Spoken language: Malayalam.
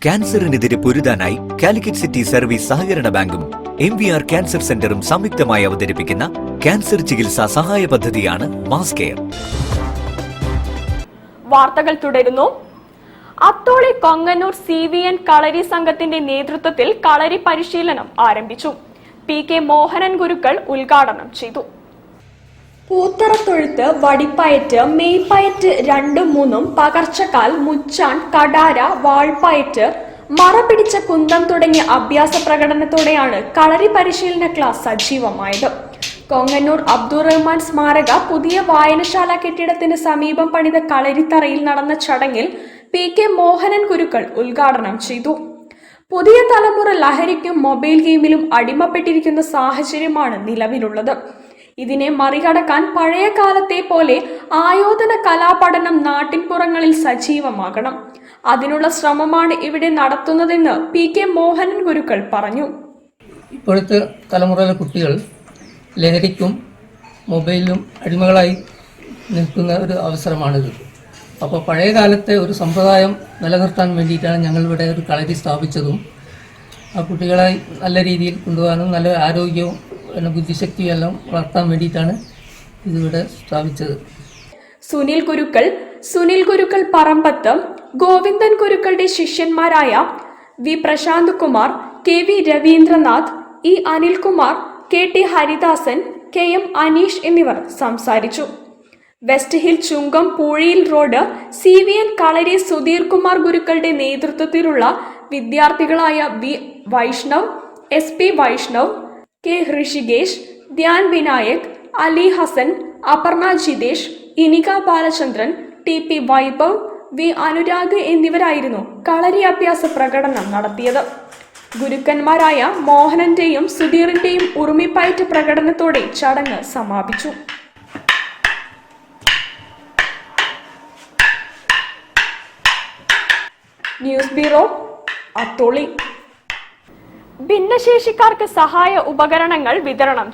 ക്യാൻസറിനെതിരെ പൊരുതാനായി കാലിക്കറ്റ് സിറ്റി സർവീസ് സഹകരണ ബാങ്കും MVR ക്യാൻസർ സെന്ററും സംയുക്തമായി അവതരിപ്പിക്കുന്ന ക്യാൻസർ ചികിത്സാ സഹായ പദ്ധതിയാണ് മാസ് കെയർ. വാർത്തകൾ തുടരുന്നു. അത്തോളി കൊങ്ങന്നൂർ CVN കളരി സംഘത്തിന്റെ നേതൃത്വത്തിൽ കളരി പരിശീലനം ആരംഭിച്ചു. PK മോഹനൻ ഗുരുക്കൾ ഉദ്ഘാടനം ചെയ്തു. പൂത്തറത്തൊഴുത്ത്, വടിപ്പയറ്റ്, മെയ്പയറ്റ് 2-3, പകർച്ചക്കാൽ, മുച്ചാൻ, കടാര, വാൾപ്പയറ്റ്, മറപിടിച്ച കുന്തം തുടങ്ങിയ അഭ്യാസ പ്രകടനത്തോടെയാണ് കളരി പരിശീലന ക്ലാസ് സജീവമായത്. കൊങ്ങന്നൂർ അബ്ദുറഹ്മാൻ സ്മാരക പുതിയ വായനശാല കെട്ടിടത്തിന് സമീപം പണിത കളരിത്തറയിൽ നടന്ന ചടങ്ങിൽ PK മോഹനൻ ഗുരുക്കൾ ഉദ്ഘാടനം ചെയ്തു. പുതിയ തലമുറ ലഹരിക്കും മൊബൈൽ ഗെയിമിലും അടിമപ്പെട്ടിരിക്കുന്ന സാഹചര്യമാണ് നിലവിലുള്ളത്. ഇതിനെ മറികടക്കാൻ പഴയ കാലത്തെ പോലെ ആയോധന കലാപഠനം നാട്ടിൻപുറങ്ങളിൽ സജീവമാകണം. അതിനുള്ള ശ്രമമാണ് ഇവിടെ നടത്തുന്നതെന്ന് PK മോഹനൻ ഗുരുക്കൾ പറഞ്ഞു. ഇപ്പോഴത്തെ തലമുറയിലെ കുട്ടികൾ ലഹരിക്കും മൊബൈലിലും അടിമകളായി നിൽക്കുന്ന ഒരു അവസരമാണിത്. അപ്പോൾ പഴയ കാലത്തെ ഒരു സമ്പ്രദായം നിലനിർത്താൻ വേണ്ടിയിട്ടാണ് ഞങ്ങളിവിടെ ഒരു കളരി സ്ഥാപിച്ചതും ആ കുട്ടികളെ നല്ല രീതിയിൽ കൊണ്ടുപോകാനും നല്ല ആരോഗ്യവും ബുദ്ധിശക്തിയും എല്ലാം വളർത്താൻ വേണ്ടിയിട്ടാണ് ഇതിവിടെ സ്ഥാപിച്ചത്. സുനിൽ ഗുരുക്കൾ പറമ്പത്ത്, Govindan ഗുരുക്കളുടെ ശിഷ്യന്മാരായ V Prashant Kumar, KV Ravindranath, E Anilkumar, KT Haridasan, KM Aneesh എന്നിവർ സംസാരിച്ചു. വെസ്റ്റ് ഹിൽ ചുങ്കം പൂഴിയിൽ റോഡ് CVN കളരി സുധീർ കുമാർ ഗുരുക്കളുടെ നേതൃത്വത്തിലുള്ള വിദ്യാർത്ഥികളായ V Vaishnav, SP Vaishnav, K Rishikesh, Dhyan Vinayak, Ali Hasan, Aparna Jithesh, ഇനിക Balachandran, TP Vaibhav, V Anurag എന്നിവരായിരുന്നു കളരി അഭ്യാസ പ്രകടനം നടത്തിയത്. ഗുരുക്കന്മാരായ മോഹനന്റെയും സുധീറിന്റെയും ഉറുമിപ്പയറ്റ് പ്രകടനത്തോടെ ചടങ്ങ് സമാപിച്ചു. News bureau, Atholi. ഭിന്നശേഷിക്കാർക്ക് സഹായ ഉപകരണങ്ങൾ വിതരണം ചെയ്തു.